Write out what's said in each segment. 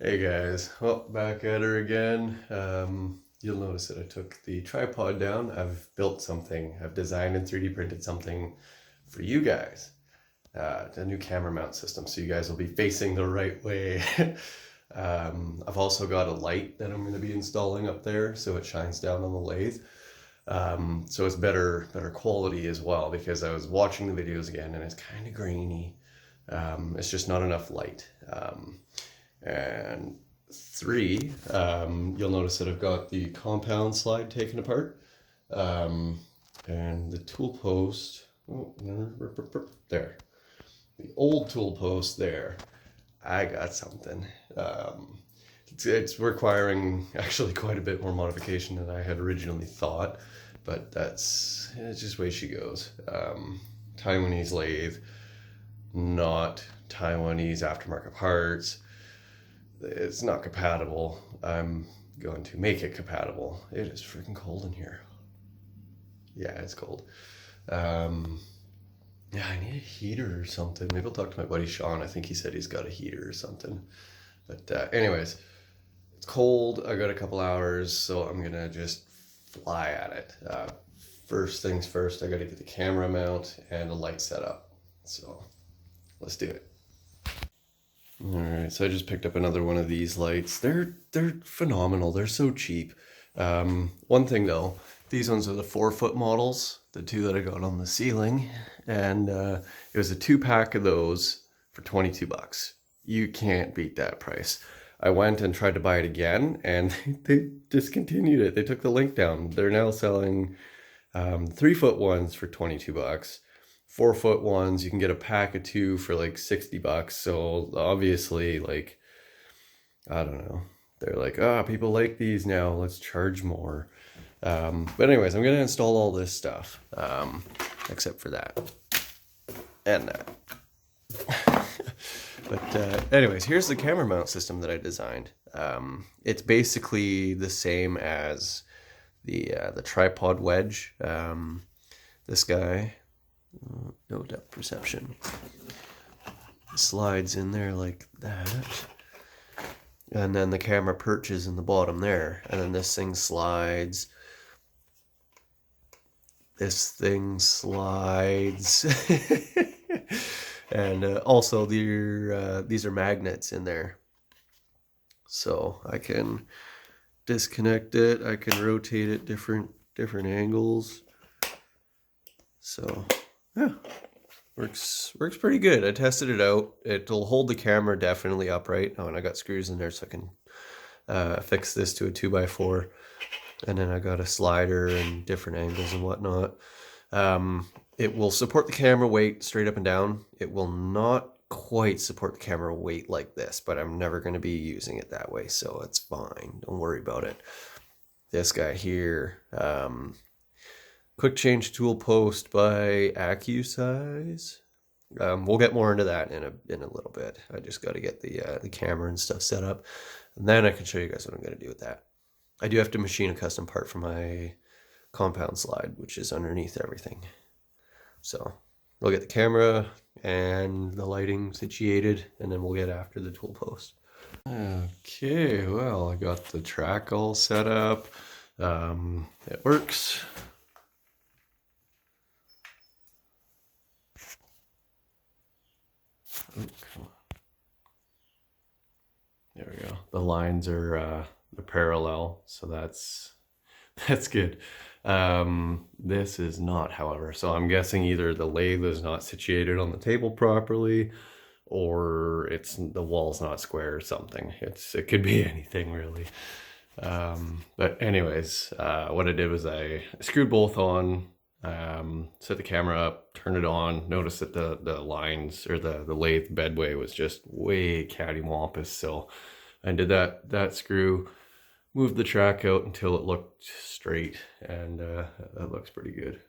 Hey guys, well, back at her again. You'll notice that I took the tripod down. I've built something, I've designed and 3D printed something for you guys. A new camera mount system, so you guys will be facing the right way. I've also got a light that I'm going to be installing up there, so it shines down on the lathe. So it's better quality as well, because I was watching the videos again and it's kind of grainy. It's just not enough light. And three, you'll notice that I've got the compound slide taken apart. And the tool post, there. The old tool post there, I got something. It's requiring actually quite a bit more modification than I had originally thought, but it's just the way she goes. Taiwanese lathe, not Taiwanese aftermarket parts. It's not compatible. I'm going to make it compatible. It is freaking cold in here. Yeah, it's cold. Yeah, I need a heater or something. Maybe I'll talk to my buddy Sean. I think he said he's got a heater or something. But anyways, it's cold. I got a couple hours, so I'm gonna just fly at it. First things first, I gotta get the camera mount and the light set up. So let's do it. All right, so I just picked up another one of these lights. They're phenomenal. They're so cheap. One thing though, these ones are the 4-foot models, the two that I got on the ceiling, and it was a 2-pack of those for 22 bucks. You can't beat that price. I went and tried to buy it again, and they discontinued it. They took the link down. They're now selling 3-foot ones for 22 bucks. 4-foot ones, you can get a pack of 2 for like 60 bucks. So obviously, like, I don't know. They're like, people like these now, let's charge more. But anyways, I'm gonna install all this stuff, except for that and that. But anyways, here's the camera mount system that I designed. It's basically the same as the tripod wedge. This guy, no depth perception, slides in there like that, and then the camera perches in the bottom there, and then this thing slides. And also these are magnets in there, so I can disconnect it, I can rotate it different angles. So yeah, works pretty good. I tested it out. It'll hold the camera definitely upright. Oh, and I got screws in there so I can fix this to a 2x4. And then I got a slider and different angles and whatnot. It will support the camera weight straight up and down. It will not quite support the camera weight like this, but I'm never going to be using it that way, so it's fine. Don't worry about it. This guy here, quick change tool post by AccuSize. We'll get more into that in a little bit. I just got to get the camera and stuff set up, and then I can show you guys what I'm going to do with that. I do have to machine a custom part for my compound slide, which is underneath everything. So we'll get the camera and the lighting situated, and then we'll get after the tool post. Okay, well, I got the track all set up. It works. Oh, come on. There we go. The lines are the parallel, so that's good. This is not, however, so I'm guessing either the lathe is not situated on the table properly, or the wall's not square or something. It could be anything really. But anyways, what I did was I screwed both on, set the camera up, turned it on, noticed that the lines, or the lathe bedway was just way cattywampus, so I did that screw, moved the track out until it looked straight, and that looks pretty good.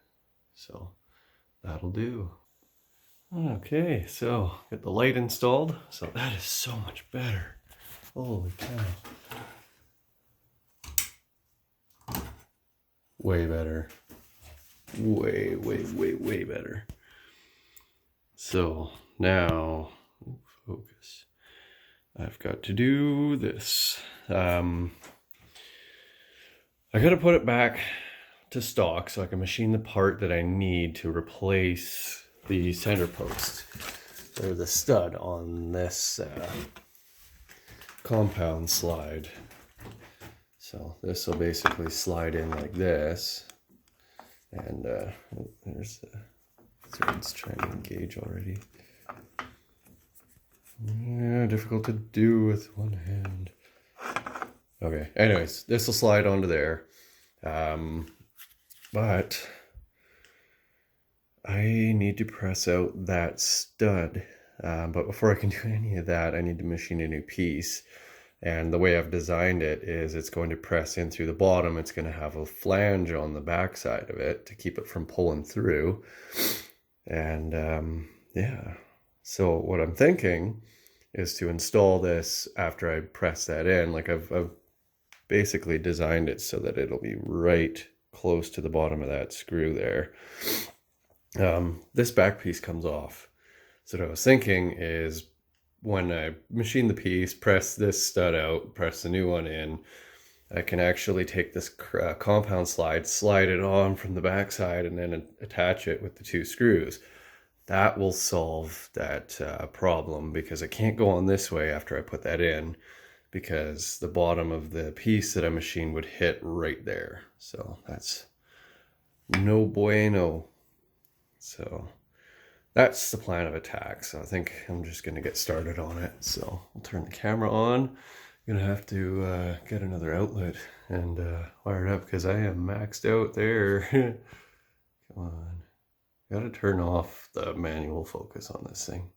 So that'll do. Okay, so got the light installed, so that is so much better. Holy cow. Way better. Way better. So now, focus. I've got to do this. I got to put it back to stock so I can machine the part that I need to replace the center post or the stud on this compound slide. So this will basically slide in like this, and there's the threads trying to engage already. Yeah, difficult to do with one hand. Okay, anyways, this will slide onto there. But I need to press out that stud. But before I can do any of that, I need to machine a new piece. And the way I've designed it is it's going to press in through the bottom. It's going to have a flange on the back side of it to keep it from pulling through. And yeah, so what I'm thinking is to install this after I press that in. Like I've basically designed it so that it'll be right close to the bottom of that screw there. This back piece comes off. So what I was thinking is when I machine the piece, press this stud out, press the new one in, I can actually take this compound slide, slide it on from the back side, and then attach it with the two screws. That will solve that problem, because I can't go on this way after I put that in, because the bottom of the piece that I machined would hit right there. So that's no bueno. So that's the plan of attack. So I think I'm just going to get started on it. So I'll turn the camera on. I'm going to have to get another outlet and wire it up, because I am maxed out there. Come on. Got to turn off the manual focus on this thing.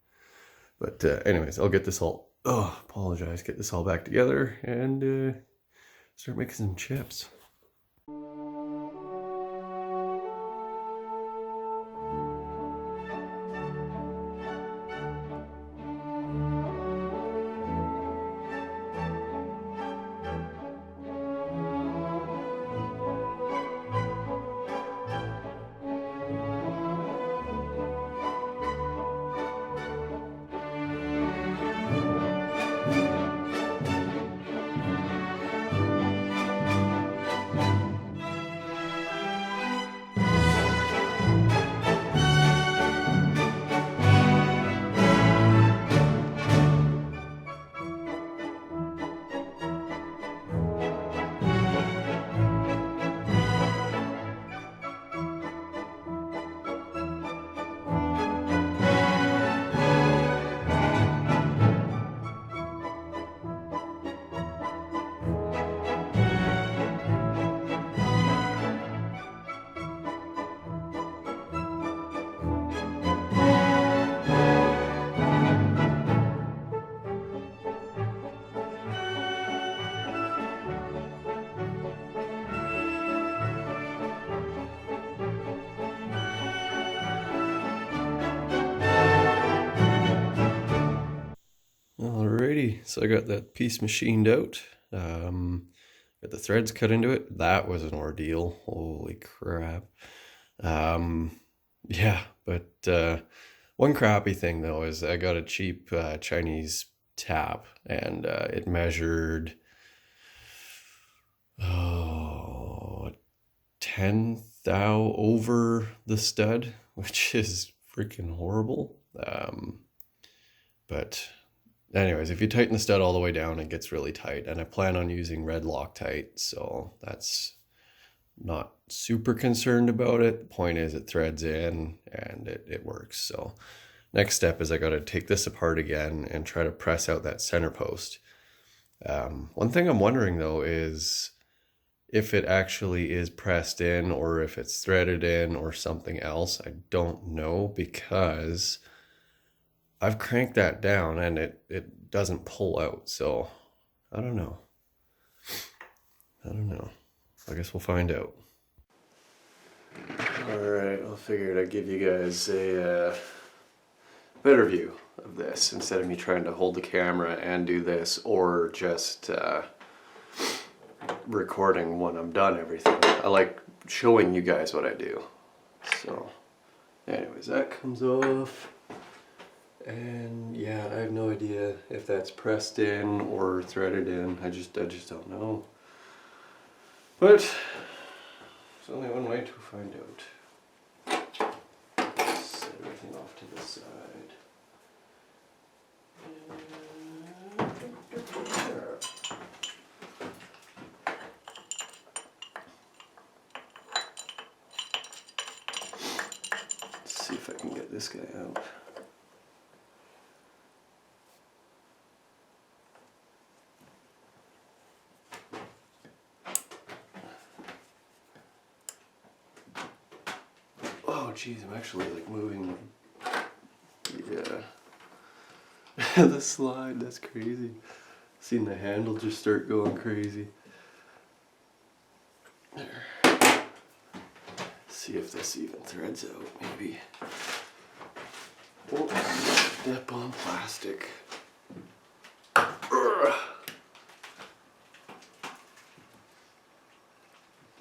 But anyways, I'll get this all, get this all back together and start making some chips. Alrighty, so I got that piece machined out. Got the threads cut into it. That was an ordeal. Holy crap. Yeah, but one crappy thing though is I got a cheap Chinese tap, and it measured 10 thou over the stud, which is freaking horrible. But anyways, if you tighten the stud all the way down, it gets really tight, and I plan on using red Loctite, so that's not super concerned about it. The point is it threads in and it works. So next step is I got to take this apart again and try to press out that center post. One thing I'm wondering though is if it actually is pressed in or if it's threaded in or something else. I don't know, because I've cranked that down and it doesn't pull out. So I don't know. I guess we'll find out. Alright, I figured I'd give you guys a better view of this instead of me trying to hold the camera and do this, or just recording when I'm done everything. I like showing you guys what I do. So anyways, that comes off. And yeah, I have no idea if that's pressed in or threaded in. I just don't know. But there's only one way to find out. Set everything off to the side. Let's see if I can get this guy out. Oh geez, I'm actually like moving. Yeah. The slide, that's crazy. Seen the handle just start going crazy. There. See if this even threads out, maybe. Oops, step on plastic.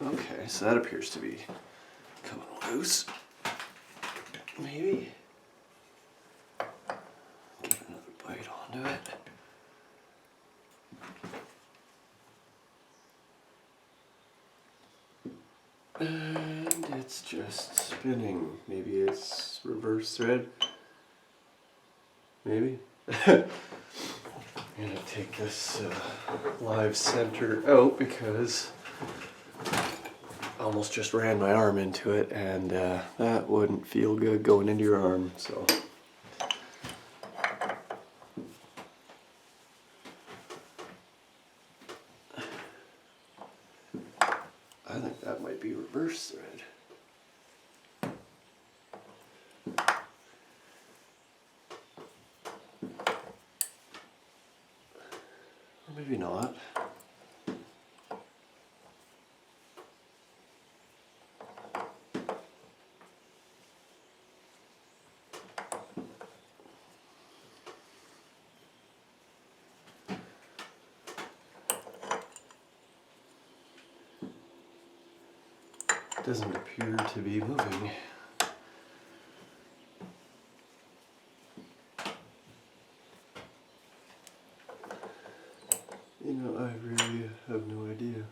Okay, so that appears to be coming loose. Maybe. Give another bite onto it. And it's just spinning. Maybe it's reverse thread. Maybe. I'm gonna take this live center out because I almost just ran my arm into it, and that wouldn't feel good going into your arm. So. I think that might be reverse thread. Or maybe not. Doesn't appear to be moving. You know, I really have no idea.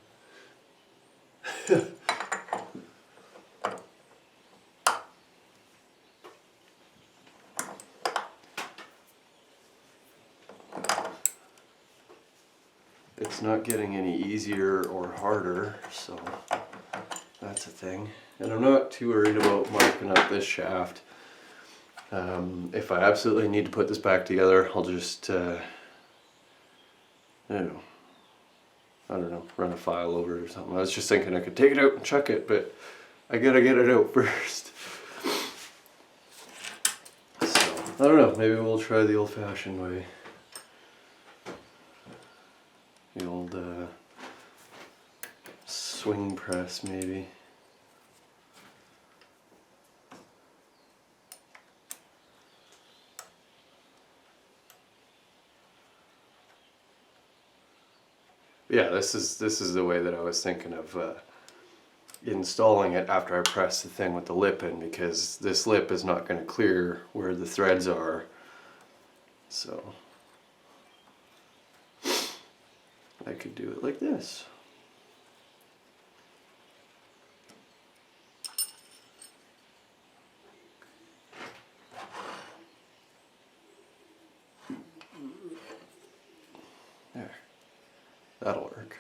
It's not getting any easier or harder, so that's a thing. And I'm not too worried about marking up this shaft. If I absolutely need to put this back together, I'll just, I don't know, run a file over it or something. I was just thinking I could take it out and chuck it, but I gotta get it out first. So, I don't know, maybe we'll try the old-fashioned way. The old swing press, maybe. Yeah, this is the way that I was thinking of installing it after I press the thing with the lip in, because this lip is not going to clear where the threads are. So I could do it like this. There. That'll work.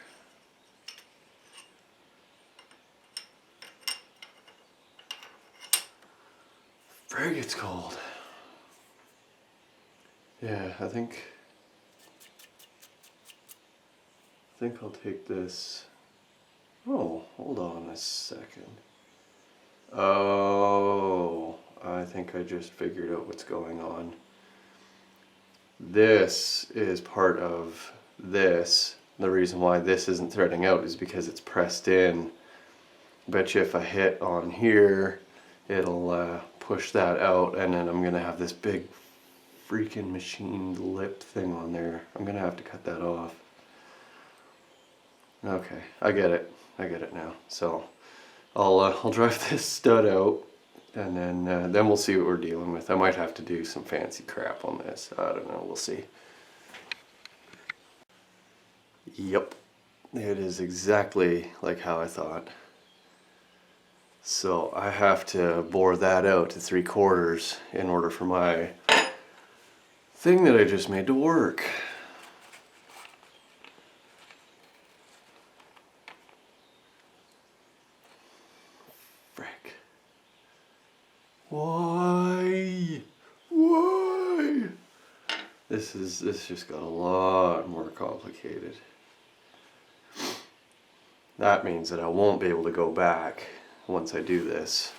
Frig, it's cold. Yeah, I think I'll take this. Oh, hold on a second. Oh, I think I just figured out what's going on. This is part of this. The reason why this isn't threading out is because it's pressed in. Bet you if I hit on here, it'll push that out, and then I'm gonna have this big freaking machined lip thing on there. I'm gonna have to cut that off. Okay, I get it now. So I'll drive this stud out, And then we'll see what we're dealing with. I might have to do some fancy crap on this. I don't know, we'll see. Yep, it is exactly like how I thought. So I have to bore that out to 3/4 in order for my thing that I just made to work. Frick. Why? Why? This just got a lot more complicated. That means that I won't be able to go back once I do this.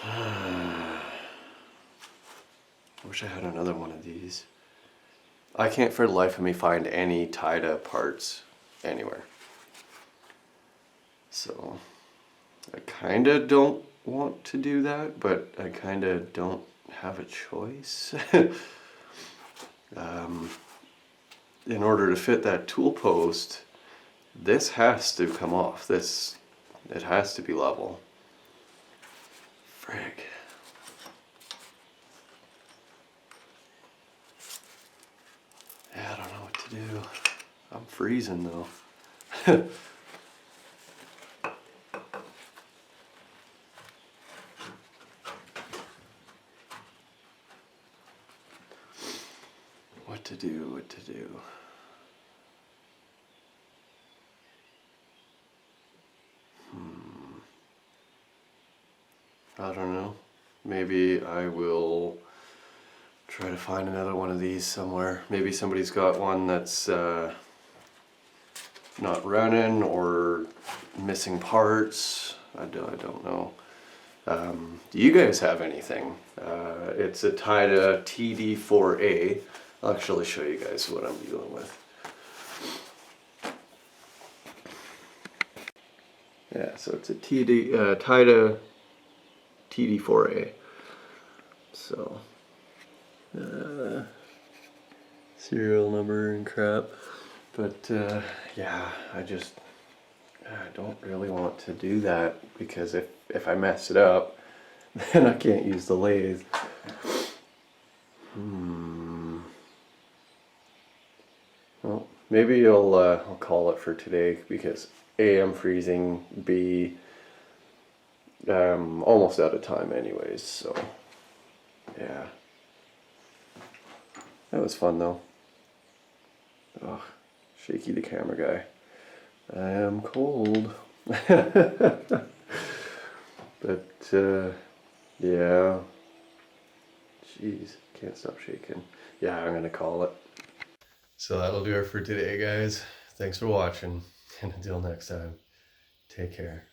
I wish I had another one of these. I can't for the life of me find any tied-up parts anywhere. So I kind of don't want to do that, but I kind of don't have a choice. In order to fit that tool post, this has to come off. It has to be level. Frick. Yeah, I don't know what to do. I'm freezing though. What to do. I don't know. Maybe I will try to find another one of these somewhere. Maybe somebody's got one that's not running or missing parts. I don't know. Do you guys have anything? It's a Tida TD4A. I'll actually show you guys what I'm dealing with. Yeah, so it's a Tida TD4A. So, serial number and crap. But yeah, I don't really want to do that because if I mess it up, then I can't use the lathe. Well, maybe I'll call it for today because A, I'm freezing, B, almost out of time anyways, so yeah. That was fun though. Ugh, Shaky the camera guy. I am cold. But yeah. Jeez, can't stop shaking. Yeah, I'm gonna call it. So that'll do it for today, guys. Thanks for watching, and until next time, take care.